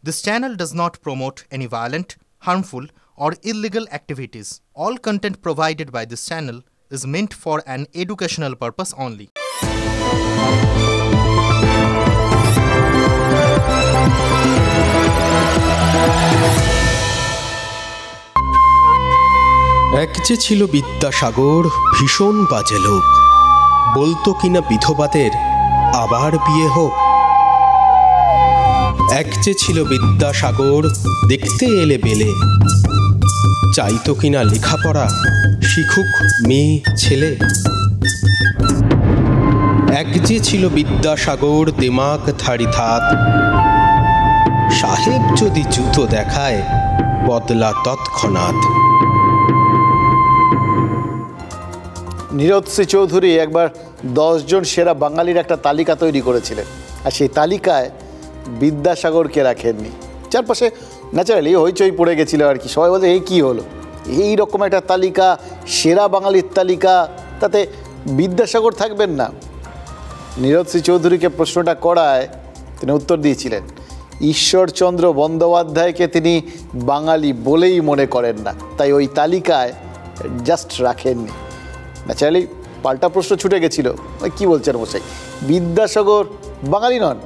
This channel does not promote any violent, harmful, or illegal activities. All content provided by this channel is meant for an educational purpose only. এক যে ছিল বিদ্যাসাগর, ভীষণ বাজে লোক। বলতো কিনা বিধবাদের আবার বিয়ে হোক। এক যে ছিল বিদ্যাসাগর, দেখতে এলে বেলে, চাইতো কিনা লেখাপড়া শিখুক মেয়ে ছেলে। এক যে ছিল বিদ্যাসাগর, দিমাগ থাড়ি থাক, সাহেব যদি জুতো দেখায় বদলা তৎক্ষণাৎ। নীরদ শ্রী চৌধুরী একবার 10 জন সেরা বাঙালির একটা তালিকা তৈরি করেছিলেন, আর সেই তালিকায় বিদ্যাসাগরকে রাখেননি। চারপাশে ন্যাচারালি হইচই পড়ে গেছিল আর কি। সবাই বলতে এই কী হলো, এই রকম একটা তালিকা, সেরা বাঙালির তালিকা, তাতে বিদ্যাসাগর থাকবেন না? নীরদ শ্রী চৌধুরীকে প্রশ্নটা করায় তিনি উত্তর দিয়েছিলেন, ঈশ্বরচন্দ্র বন্দ্যোপাধ্যায়কে তিনি বাঙালি বলেই মনে করেন না, তাই ওই তালিকায় জাস্ট রাখেননি। ন্যাচারালি পাল্টা প্রশ্ন ছুটে গেছিল, কী বলছেন মশাই, বিদ্যাসাগর বাঙালি নন?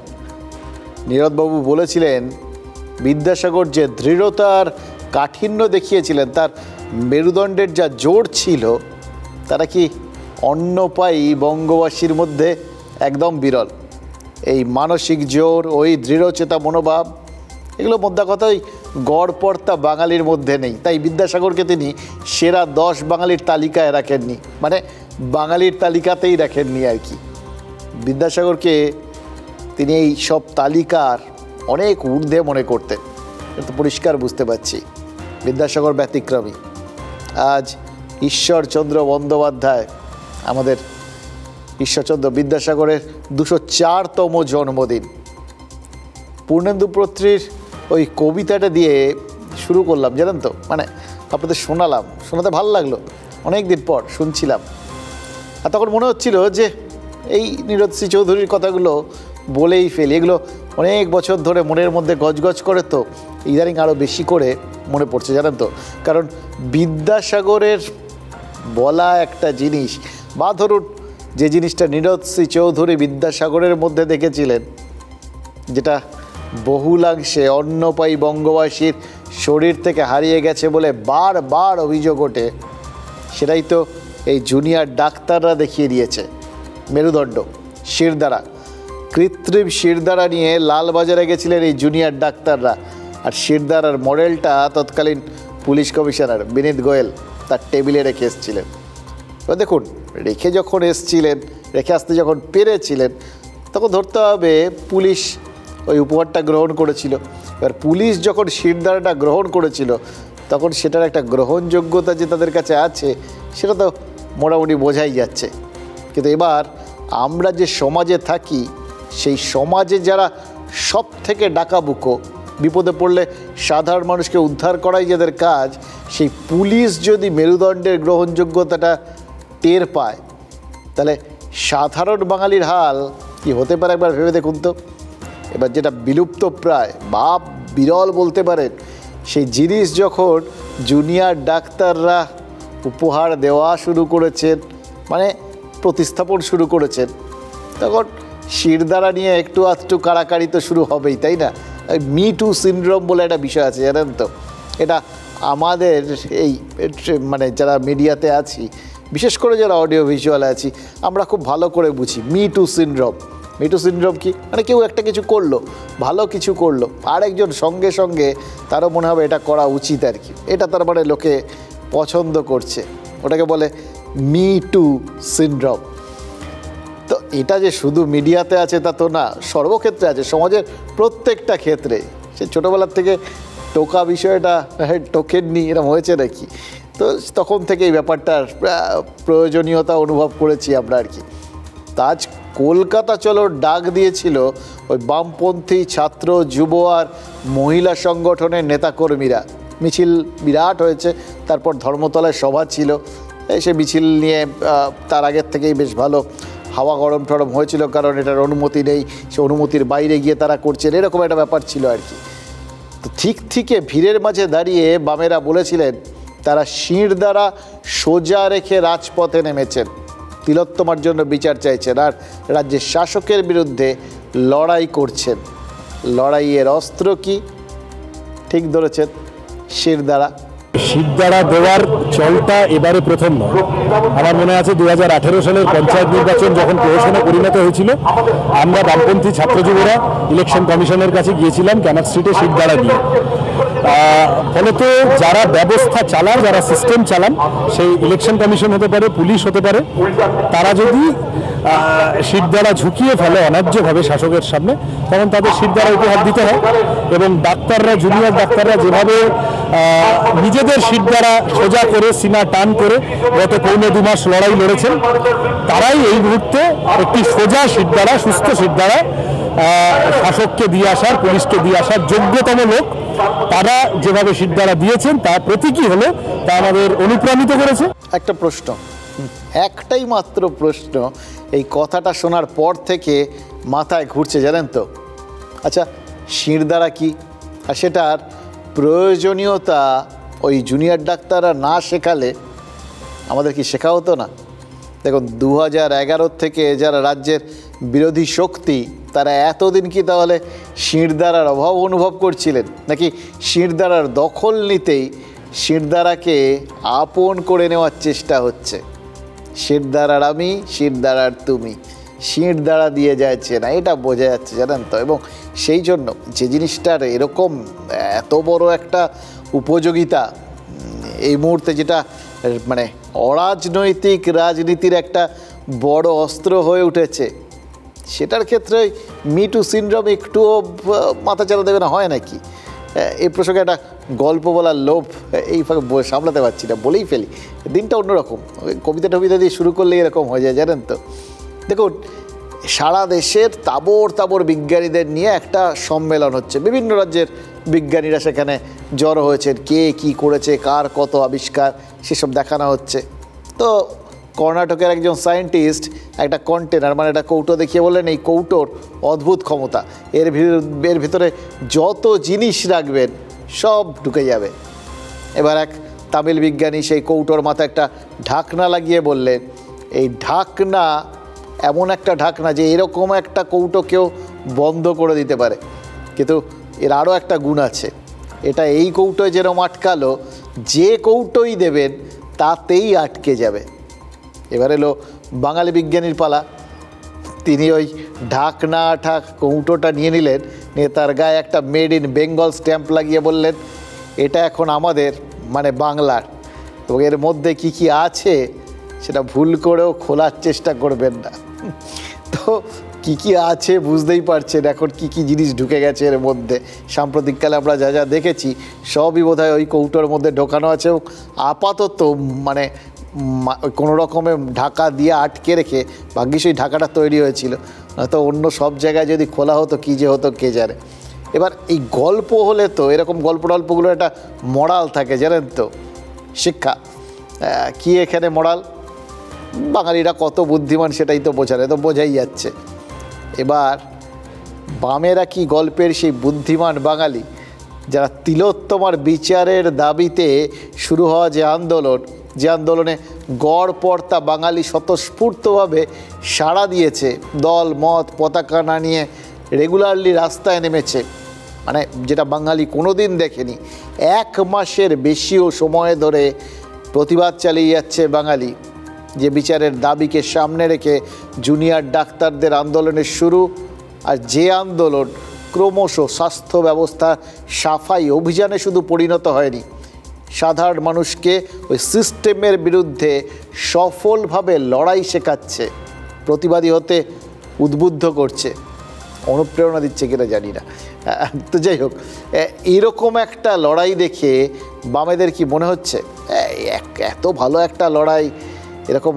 নীরদবাবু বলেছিলেন, বিদ্যাসাগর যে দৃঢ়তার কাঠিন্য দেখিয়েছিলেন, তার মেরুদণ্ডের যা জোর ছিল, তারা কি অন্যপায়ী বঙ্গবাসীর মধ্যে একদম বিরল। এই মানসিক জোর, ওই দৃঢ়চেতা মনোভাব, এগুলো মোদ্দা কথাই গড়পড়তা বাঙালির মধ্যে নেই। তাই বিদ্যাসাগরকে তিনি সেরা 10 বাঙালির তালিকায় রাখেননি, মানে বাঙালির তালিকাতেই রাখেননি আর কি। বিদ্যাসাগরকে তিনি এই সব তালিকার অনেক ঊর্ধ্বে মনে করতেন, এটা পরিষ্কার বুঝতে পারছি। বিদ্যাসাগর ব্যতিক্রমী। আজ ঈশ্বরচন্দ্র বন্দ্যোপাধ্যায়, আমাদের ঈশ্বরচন্দ্র বিদ্যাসাগরের 204তম জন্মদিন। পূর্ণেন্দু পত্রীর ওই কবিতাটা দিয়ে শুরু করলাম, জানেন তো, মানে আপনাদের শোনাতে ভালো লাগলো, অনেক দিন পর শুনছিলাম। আর তখন মনে হচ্ছিল যে এই নীরদ শ্রী চৌধুরীর কথাগুলো বলেই ফেলি, এগুলো অনেক বছর ধরে মনের মধ্যে গজগজ করে, তো ইদানিং আরও বেশি করে মনে পড়ছে, জানেন তো। কারণ বিদ্যাসাগরের বলা একটা জিনিস, বা ধরুন যে জিনিসটা নীরদ শ্রী চৌধুরী বিদ্যাসাগরের মধ্যে দেখেছিলেন, যেটা বহুলাংশে অন্যপায়ী বঙ্গবাসীর শরীর থেকে হারিয়ে গেছে বলে বারবার অভিযোগ ওঠে, সেটাই তো এই জুনিয়র ডাক্তাররা দেখিয়ে দিয়েছে। মেরুদণ্ড, শিরদাঁড়া, কৃত্রিম শিরদাঁড়া নিয়ে লালবাজারে গেছিলেন এই জুনিয়র ডাক্তাররা, আর শিরদাঁড়ার মডেলটা তৎকালীন পুলিশ কমিশনার বিনীত গোয়েল তার টেবিলে রেখে এসেছিলেন। এবার দেখুন, রেখে আসতে যখন পেরেছিলেন, তখন ধরতে হবে পুলিশ ওই উপহারটা গ্রহণ করেছিল। এবার পুলিশ যখন শিরদাঁড়াটা গ্রহণ করেছিল, তখন সেটার একটা গ্রহণযোগ্যতা যে তাদের কাছে আছে, সেটা তো মোটামুটি বোঝাই যাচ্ছে। কিন্তু এবার আমরা যে সমাজে থাকি, সেই সমাজে যারা সব থেকে ডাকাবুকো, বিপদে পড়লে সাধারণ মানুষকে উদ্ধার করাই যাদের কাজ, সেই পুলিশ যদি মেরুদণ্ডের গ্রহণযোগ্যতাটা টের পায়, তাহলে সাধারণ বাঙালির হাল কি হতে পারে একবার ভেবে দেখুন তো। এবার যেটা বিলুপ্ত প্রায় বা বিরল বলতে পারেন, সেই জিনিস যখন জুনিয়র ডাক্তাররা উপহার দেওয়া শুরু করেছেন, মানে প্রতিস্থাপন শুরু করেছেন, তখন শিরদাঁড়া নিয়ে একটু আধটু কাড়াকাড়ি তো শুরু হবেই, তাই না? মি টু সিনড্রোম বলে একটা বিষয় আছে, জানেন তো। এটা আমাদের এই মানে যারা মিডিয়াতে আছি, বিশেষ করে যারা অডিও ভিজুয়ালে আছি, আমরা খুব ভালো করে বুঝি me two syndrome. Me two syndrome কি, মানে কেউ একটা কিছু করলো, ভালো কিছু করলো, আরেকজন সঙ্গে সঙ্গে তারও মনে হবে এটা করা উচিত আর কি, এটা তার মানে লোকে পছন্দ করছে, ওটাকে বলে মি টু সিনড্রোম। তো এটা যে শুধু মিডিয়াতে আছে তা তো না, সর্বক্ষেত্রে আছে, সমাজের প্রত্যেকটা ক্ষেত্রে। সে ছোটোবেলার থেকে টোকা বিষয়টা টোকেননি, এরকম হয়েছে নাকি? তো তখন থেকে এই ব্যাপারটার প্রয়োজনীয়তা অনুভব করেছি আমরা আর কি। তা আজ কলকাতা চলো ডাক দিয়েছিল ওই বামপন্থী ছাত্র, যুব আর মহিলা সংগঠনের নেতাকর্মীরা। মিছিল বিরাট হয়েছে, তারপর ধর্মতলায় সভা ছিল, সে মিছিল নিয়ে তার আগের থেকেই বেশ ভালো হাওয়া গরম টরম হয়েছিল, কারণ এটার অনুমতি নেই, সে অনুমতির বাইরে গিয়ে তারা করছেন, এরকম একটা ব্যাপার ছিল আর কি। তো ঠিক থেকে ভিড়ের মাঝে দাঁড়িয়ে বামেরা বলেছিলেন তারা শির দ্বারা সোজা রেখে রাজপথে নেমেছেন, তিলোত্তমার জন্য বিচার চাইছেন আর রাজ্যের শাসকের বিরুদ্ধে লড়াই করছেন। লড়াইয়ের অস্ত্র কি? ঠিক ধরেছেন, শির দ্বারা। শিরদাঁড়া দেওয়ার চলটা এবারে প্রথম নয়। আমার মনে আছে 2018 সালের পঞ্চায়েত নির্বাচন যখন প্রহসনে পরিণত হয়েছিল, আমরা বামপন্থী ছাত্রযুবরা ইলেকশন কমিশনের কাছে গিয়েছিলাম ক্যানাক স্ট্রিটে শিরদাঁড়া দিয়ে। ফলত যারা ব্যবস্থা চালান, যারা সিস্টেম চালান, সেই ইলেকশন কমিশন হতে পারে, পুলিশ হতে পারে, তারা যদি শিরদাঁড়া ঝুঁকিয়ে ফেলে অন্যায্যভাবে শাসকের সামনে, তখন তাদের শিরদাঁড়া উপহার দিতে হয়। এবং ডাক্তাররা, জুনিয়র ডাক্তাররা যেভাবে নিজেদের শিরদাঁড়া সোজা করে সিনা টান করে গত 1.5-2 মাস লড়াই লড়েছেন, তারাই এই মুহূর্তে একটি সোজা শিরদাঁড়া, সুস্থ শিরদাঁড়া শাসককে দিয়ে আসার, পুলিশকে দিয়ে আসার যোগ্যতম লোক। তারা যেভাবে শিরদাঁড়া দিয়েছেন তা প্রতীকী হলো, তা আমাদের অনুপ্রাণিত করেছে। একটা প্রশ্ন, একটাই মাত্র প্রশ্ন, এই কথাটা শোনার পর থেকে মাথায় ঘুরছে, জানেন তো? আচ্ছা, শিরদাঁড়া কি, আর সেটার প্রয়োজনীয়তা ওই জুনিয়র ডাক্তাররা না শেখালে আমাদের কি শেখা হতো না? দেখুন, 2011 থেকে যারা রাজ্যের বিরোধী শক্তি, তারা এতদিন কি তাহলে শিরদাঁড়ার অভাব অনুভব করছিলেন, নাকি শিরদাঁড়ার দখল নিতেই শিরদাঁড়াকে আপন করে নেওয়ার চেষ্টা হচ্ছে? শিরদাঁড়ার আমি, শিরদাঁড়ার তুমি, শিরদাঁড়া দিয়ে যাচ্ছে না, এটা বোঝা যাচ্ছে, জানেন তো? এবং সেই জন্য যে জিনিসটার এরকম এত বড় একটা উপযোগিতা এই মুহূর্তে, যেটা মানে অরাজনৈতিক রাজনীতির একটা বড় অস্ত্র হয়ে উঠেছে, সেটার ক্ষেত্রে মিটু সিনড্রোম একটুও মাথাচাড়া দেবে না, হয় নাকি? এই প্রসঙ্গে একটা গল্প বলার লোভ এই সামলাতে পারছি না, বলেই ফেলি। দিনটা অন্যরকম, কবিতা টবিতা দিয়ে শুরু করলে এরকম হয়ে যায়, জানেন তো? দেখুন, সারা দেশের তাবড় তাবড় বিজ্ঞানীদের নিয়ে একটা সম্মেলন হচ্ছে, বিভিন্ন রাজ্যের বিজ্ঞানীরা সেখানে জড়ো হয়েছেন, কে কি করেছে, কার কত আবিষ্কার, সেসব দেখানো হচ্ছে। তো কর্ণাটকের একজন সায়েন্টিস্ট একটা কন্টেনার, মানে একটা কৌটো দেখিয়ে বললেন, এই কৌটোর অদ্ভুত ক্ষমতা, এর ভিতরে যত জিনিস রাখবেন সব ঢুকে যাবে। এবার এক তামিল বিজ্ঞানী সেই কৌটোর মাথায় একটা ঢাকনা লাগিয়ে বললেন, এই ঢাকনা এমন একটা ঢাকনা যে এরকম একটা কৌটো কেউ বন্ধ করে দিতে পারে, কিন্তু এর আরও একটা গুণ আছে, এটা এই কৌটোয় যেরকম আটকালো, যে কৌটোই দেবেন তাতেই আটকে যাবে। এবার এলো বাঙালি বিজ্ঞানীর পালা। তিনি ওই ঢাকনা কৌটোটা নিয়ে নিলেন, নিয়ে তার গায়ে একটা মেড ইন বেঙ্গল স্ট্যাম্প লাগিয়ে বললেন, এটা এখন আমাদের, মানে বাংলার, এবং এর মধ্যে কি কি আছে সেটা ভুল করেও খোলার চেষ্টা করবেন না। তো কি কি আছে বুঝতেই পারছেন, এখন কি কি জিনিস ঢুকে গেছে এর মধ্যে। সাম্প্রতিককালে আমরা যা যা দেখেছি সবই বোধহয় ওই কৌটোর মধ্যে ঢোকানো আছে, এবং আপাতত মানে কোনো রকমে ঢাকা দিয়ে আটকে রেখে, ভাগ্যিস ওই ঢাকাটা তৈরি হয়েছিল, নয়তো অন্য সব জায়গায় যদি খোলা হতো কী যে হতো কে জানে। এবার এই গল্প হলে তো এরকম গল্পগুলো একটা মরাল থাকে, জানেন তো? শিক্ষা কি এখানে মরাল? বাঙালিরা কত বুদ্ধিমান সেটাই তো বোঝালে, তো বোঝাই যাচ্ছে। এবার বামেরা কি গল্পের সেই বুদ্ধিমান বাঙালি, যারা তিলোত্তমার বিচারের দাবিতে শুরু হওয়া যে আন্দোলনে গড়পড়তা বাঙালি স্বতঃস্ফূর্তভাবে সাড়া দিয়েছে, দল মত পতাকা না নিয়ে রেগুলারলি রাস্তায় নেমেছে, মানে যেটা বাঙালি কোনোদিন দেখেনি। 1 মাসের বেশিও সময় ধরে প্রতিবাদ চালিয়ে যাচ্ছে বাঙালি, যে বিচারের দাবিকে সামনে রেখে জুনিয়র ডাক্তারদের আন্দোলনের শুরু, আর যে আন্দোলন ক্রমশ স্বাস্থ্য ব্যবস্থা সাফাই অভিযানে শুধু পরিণত হয়নি, সাধারণ মানুষকে ওই সিস্টেমের বিরুদ্ধে সফলভাবে লড়াই শেখাচ্ছে, প্রতিবাদী হতে উদ্বুদ্ধ করছে, অনুপ্রেরণা দিচ্ছে কিনা জানি না। তো যাই হোক, এইরকম একটা লড়াই দেখে বামেদের কি মনে হচ্ছে এত ভালো একটা লড়াই, এরকম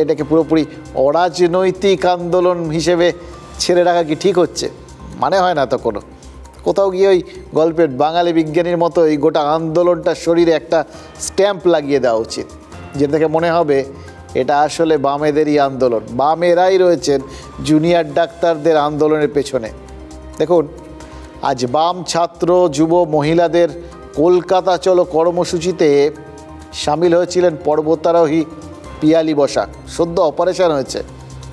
এটাকে পুরোপুরি অরাজনৈতিক আন্দোলন হিসেবে ছেড়ে রাখা কি ঠিক হচ্ছে? মানে হয় না তো কোনো। কোথাও গিয়ে ওই গল্পের বাঙালি বিজ্ঞানীর মতো এই গোটা আন্দোলনটা শরীরে একটা স্ট্যাম্প লাগিয়ে দেওয়া উচিত, যে থেকে মনে হবে এটা আসলে বামেদেরই আন্দোলন, বামেরাই রয়েছেন জুনিয়র ডাক্তারদের আন্দোলনের পেছনে। দেখুন, আজ বাম ছাত্র যুব মহিলাদের কলকাতা চলো কর্মসূচিতে সামিল হয়েছিলেন পর্বতারোহী পিয়ালি বসাক। সদ্য অপারেশন হয়েছে,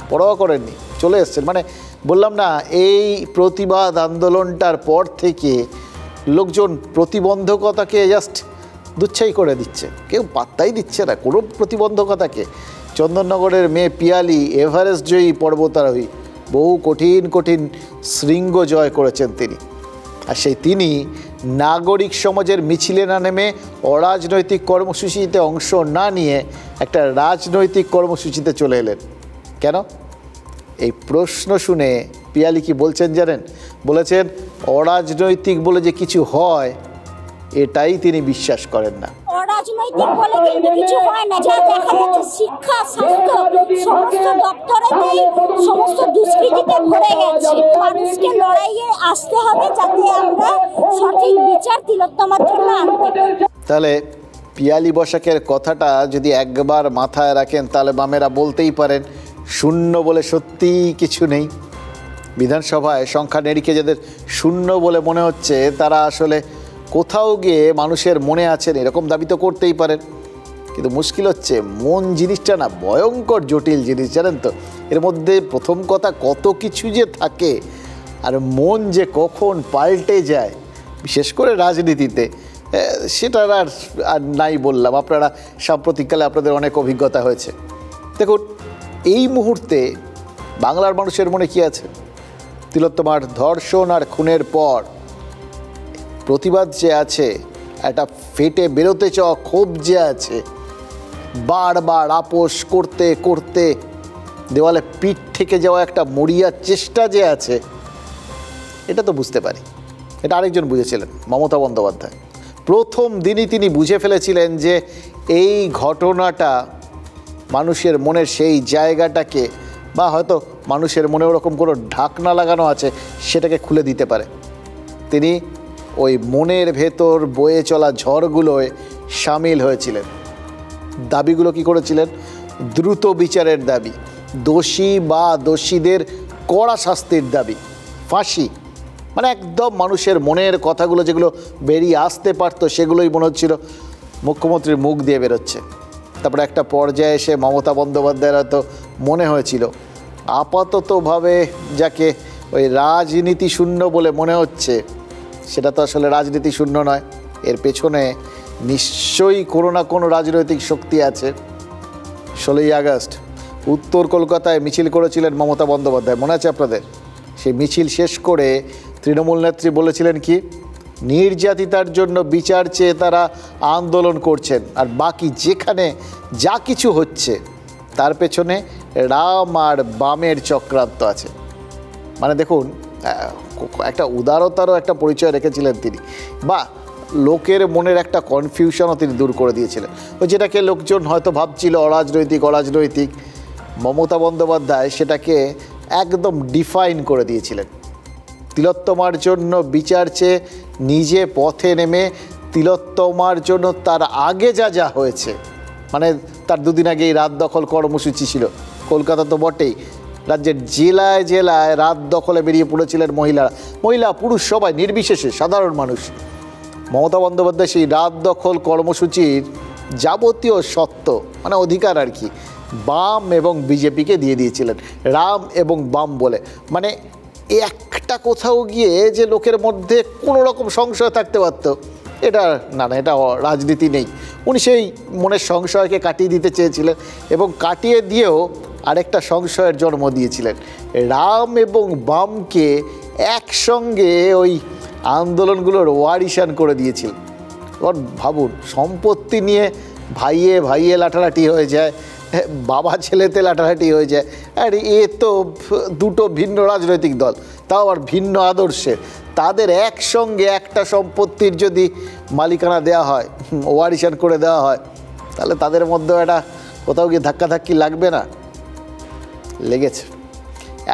পরোয়া করেননি, চলে এসছেন। মানে বললাম না, এই প্রতিবাদ আন্দোলনটার পর থেকে লোকজন প্রতিবন্ধকতাকে জাস্ট দুচ্ছাই করে দিচ্ছে, কেউ পাত্তাই দিচ্ছে না কোনো প্রতিবন্ধকতাকে। চন্দননগরের মেয়ে পিয়ালি এভারেস্ট জয়ী পর্বতারোহী, বহু কঠিন কঠিন শৃঙ্গ জয় করেছেন তিনি। আর সেই তিনি নাগরিক সমাজের মিছিলে না নেমে অরাজনৈতিক কর্মসূচিতে অংশ না নিয়ে একটা রাজনৈতিক কর্মসূচিতে চলে এলেন কেন? এই প্রশ্ন শুনে পিয়ালি কি বলছেন জানেন? বলেছেন অরাজনৈতিক বলে যে কিছু হয় এটাই তিনি বিশ্বাস করেন না। অরাজনৈতিক বলে কিন্তু কিছু হয় না, যা দেখা যাচ্ছে শিক্ষা, স্বাস্থ্য, সমস্ত দপ্তরেতেই সমস্ত দুষ্কৃতিতে ভরে গেছে। মানুষকে লড়াইয়ে আসতে হবে যাতে আমরা সঠিক বিচার তিলোত্তমার জন্য আনতে পারি। তাহলে পিয়ালি বসাকের কথাটা যদি একবার মাথায় রাখেন তাহলে বামেরা বলতেই পারেন শূন্য বলে সত্যিই কিছু নেই। বিধানসভায় সংখ্যা নিরিখে যাদের শূন্য বলে মনে হচ্ছে তারা আসলে কোথাও গিয়ে মানুষের মনে আছেন এরকম দাবি তো করতেই পারেন। কিন্তু মুশকিল হচ্ছে মন জিনিসটা না ভয়ঙ্কর জটিল জিনিস, জানেন তো। এর মধ্যে প্রথম কথা কত কিছু যে থাকে, আর মন যে কখন পাল্টে যায়, বিশেষ করে রাজনীতিতে, সেটা আর নাই বললাম। আপনারা সাম্প্রতিককালে আপনাদের অনেক অভিজ্ঞতা হয়েছে। দেখুন এই মুহূর্তে বাংলার মানুষের মনে কি আছে? তিলোত্তমার ধর্ষণ আর খুনের পর প্রতিবাদ যে আছে, একটা ফেটে বেরোতে চাওয়া ক্ষোভ যে আছে, বারবার আপোষ করতে করতে দেওয়ালে পিঠ থেকে যাওয়া একটা মরিয়ার চেষ্টা যে আছে, এটা তো বুঝতে পারি। এটা আরেকজন বুঝেছিলেন, মমতা বন্দ্যোপাধ্যায়। প্রথম দিনই তিনি বুঝে ফেলেছিলেন যে এই ঘটনাটা মানুষের মনের সেই জায়গাটাকে, বা হয়তো মানুষের মনে ওরকম কোনো ঢাকনা লাগানো আছে, সেটাকে খুলে দিতে পারে। তিনি ওই মনের ভেতর বয়ে চলা ঝড়গুলোয় সামিল হয়েছিলেন। দাবিগুলো কি করেছিলেন? দ্রুত বিচারের দাবি, দোষী বা দোষীদের কড়া শাস্তির দাবি, ফাঁসি। মানে একদম মানুষের মনের কথাগুলো যেগুলো বেরিয়ে আসতে পারতো সেগুলোই মনে হচ্ছিল মুখ্যমন্ত্রীর মুখ দিয়ে বেরোচ্ছে। তারপরে একটা পর্যায়ে এসে মমতা বন্দ্যোপাধ্যায়ের হয়তো মনে হয়েছিল আপাততভাবে যাকে ওই রাজনীতি শূন্য বলে মনে হচ্ছে, সেটা তো আসলে রাজনীতি শূন্য নয়, এর পেছনে নিশ্চয়ই কোনো না কোনো রাজনৈতিক শক্তি আছে। 16ই আগস্ট উত্তর কলকাতায় মিছিল করেছিলেন মমতা বন্দ্যোপাধ্যায়, মনে আছে আপনাদের? সেই মিছিল শেষ করে তৃণমূল নেত্রী বলেছিলেন কি, নির্যাতিতার জন্য বিচার চেয়ে তারা আন্দোলন করছেন, আর বাকি যেখানে যা কিছু হচ্ছে তার পেছনে রাম আর বামের চক্রান্ত আছে। মানে দেখুন, একটা উদারতারও একটা পরিচয় রেখেছিলেন তিনি, বা লোকের মনের একটা কনফিউশনও তিনি দূর করে দিয়েছিলেন। ওই যেটাকে লোকজন হয়তো ভাবছিল অরাজনৈতিক, মমতা বন্দ্যোপাধ্যায় সেটাকে একদম ডিফাইন করে দিয়েছিলেন। তিলোত্তমার জন্য বিচার চেয়ে নিজে পথে নেমে তিলোত্তমার জন্য তার আগে যা হয়েছে, মানে তার দুদিন আগেই রাত দখল কর্মসূচি ছিল, কলকাতা তো বটেই, রাজ্যের জেলায় জেলায় রাত দখলে বেরিয়ে পড়েছিলেন মহিলা পুরুষ সবাই নির্বিশেষে, সাধারণ মানুষ। মমতা বন্দ্যোপাধ্যায় সেই রাত দখল কর্মসূচির যাবতীয় সত্ত্ব, মানে অধিকার আর কি, বাম এবং বিজেপিকে দিয়ে দিয়েছিলেন, রাম এবং বাম বলে। মানে একটা কোথাও গিয়ে যে লোকের মধ্যে কোনো রকম সংশয় থাকতে পারতো, এটা না, এটা রাজনীতি নেই। উনি সেই মনের সংশয়কে কাটিয়ে দিতে চেয়েছিলেন, এবং কাটিয়ে দিয়েও আরেকটা সংশয়ের জন্ম দিয়েছিলেন। রাম এবং বামকে একসঙ্গে ওই আন্দোলনগুলোর ওয়ারিশান করে দিয়েছিলেন। এবার ভাবুন, সম্পত্তি নিয়ে ভাইয়ে লাঠালাঠি হয়ে যায়, বাবা ছেলেতে লাঠালাঠি হয়ে যায়, আর এ তো দুটো ভিন্ন রাজনৈতিক দল, তাও আর ভিন্ন আদর্শের, তাদের একসঙ্গে একটা সম্পত্তির যদি মালিকানা দেওয়া হয়, ওয়ারিশান করে দেওয়া হয়, তাহলে তাদের মধ্যেও একটা কোথাও গিয়ে ধাক্কাধাক্কি লাগবে না? লেগেছে।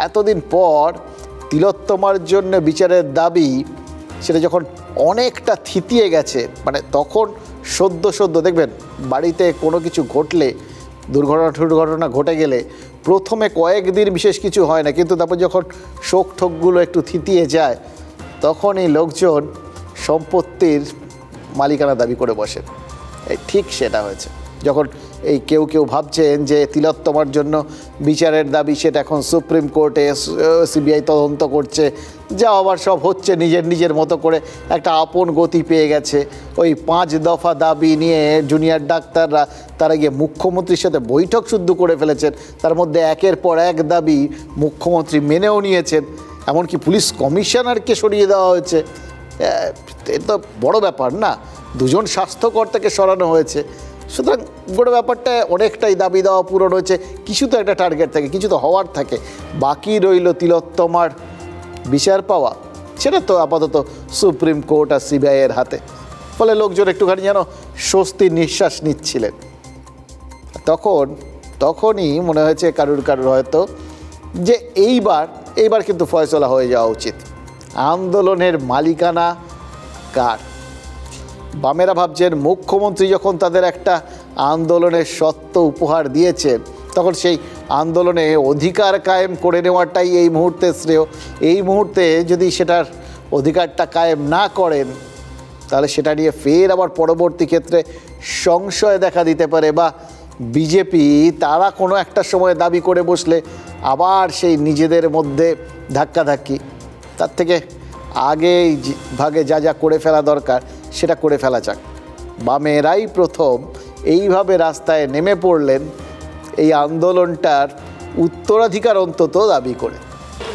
এতদিন পর তিলোত্তমার জন্য বিচারের দাবি, সেটা যখন অনেকটা থিতিয়ে গেছে, মানে তখন সদ্য দেখবেন বাড়িতে কোনো কিছু ঘটলে, দুর্ঘটনা ঘটে গেলে প্রথমে কয়েকদিন বিশেষ কিছু হয় না, কিন্তু তারপর যখন শোক ঠোকগুলো একটু থিতিয়ে যায়, তখন এই লোকজন সম্পত্তির মালিকানা দাবি করে বসেন। এই ঠিক সেটা হয়েছে। যখন এই কেউ কেউ ভাবছেন যে তিলোত্তমার জন্য বিচারের দাবি, সেটা এখন সুপ্রিম কোর্টে সিবিআই তদন্ত করছে, যা আবার সব হচ্ছে নিজের নিজের মতো করে একটা আপন গতি পেয়ে গেছে। ওই 5 দফা দাবি নিয়ে জুনিয়র ডাক্তাররা তারা গিয়ে মুখ্যমন্ত্রীর সাথে বৈঠক শুদ্ধ করে ফেলেছেন। তার মধ্যে একের পর এক দাবি মুখ্যমন্ত্রী মেনেও নিয়েছেন, এমনকি পুলিশ কমিশনারকে সরিয়ে দেওয়া হয়েছে। এটা তো বড় ব্যাপার না, 2জন স্বাস্থ্যকর্তাকে সরানো হয়েছে। সুতরাং গোটা ব্যাপারটা অনেকটাই দাবি দেওয়া পূরণ হয়েছে। কিছু তো একটা টার্গেট থাকে, কিছু তো হওয়ার থাকে। বাকি রইল তিলোত্তমার বিচার পাওয়া, সেটা তো আপাতত সুপ্রিম কোর্ট আর সিবিআইয়ের হাতে। ফলে লোকজন একটুখানি যেন স্বস্তির নিঃশ্বাস নিচ্ছিলেন। তখনই মনে হয়েছে কারুর হয়তো যে এইবার কিন্তু ফয়সলা হয়ে যাওয়া উচিত। আন্দোলনের মালিকানা কার? বামেরা ভাবছেন মুখ্যমন্ত্রী যখন তাদের একটা আন্দোলনের সত্ত্ব উপহার দিয়েছেন, তখন সেই আন্দোলনে অধিকার কায়েম করে নেওয়াটাই এই মুহূর্তে শ্রেয়। এই মুহূর্তে যদি সেটার অধিকারটা কায়েম না করেন, তাহলে সেটা নিয়ে ফের আবার পরবর্তী ক্ষেত্রে সংশয় দেখা দিতে পারে, বা বিজেপি তারা কোনো একটা সময় দাবি করে বসলে আবার সেই নিজেদের মধ্যে ধাক্কাধাক্কি। তার থেকে আগে ভাগে যা যা করে ফেলা দরকার সেটা করে ফেলা যাক। বামেরাই প্রথম এইভাবে রাস্তায় নেমে পড়লেন এই আন্দোলনটার উত্তরাধিকার অন্তত দাবি করে।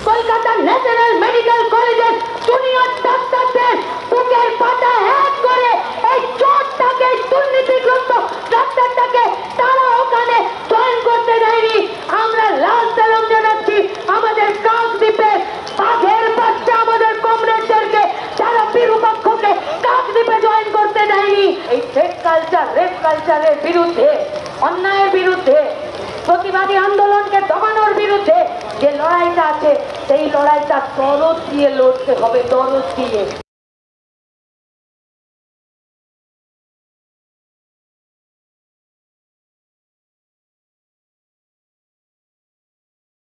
কলকাতা ন্যাশনাল মেডিকেল কলেজের জুনিয়র ডাক্তারদের বুকের পাটা হ্যাক করে এই চোরটাকে, দুর্নীতিগ্রস্ত ডাক্তারটাকে তারা ওখানে জয়েন করতে দেয়নি। আমরা লাল সালাম জানাচ্ছি আমাদের কাকদ্বীপে বাঘের বাচ্চা আমাদের কমরেডদেরকে, যারা বিরূপক্ষকে কাকদ্বীপে জয়েন করতে দেয়নি। এই রেপ কালচারের বিরুদ্ধে, অন্যায়ের বিরুদ্ধে, প্রতিবাদী আন্দোলনকে দমানোর বিরুদ্ধে যে লড়াইটা আছে, সেই লড়াইটা দরদ দিয়ে লড়তে হবে, দরদ দিয়ে।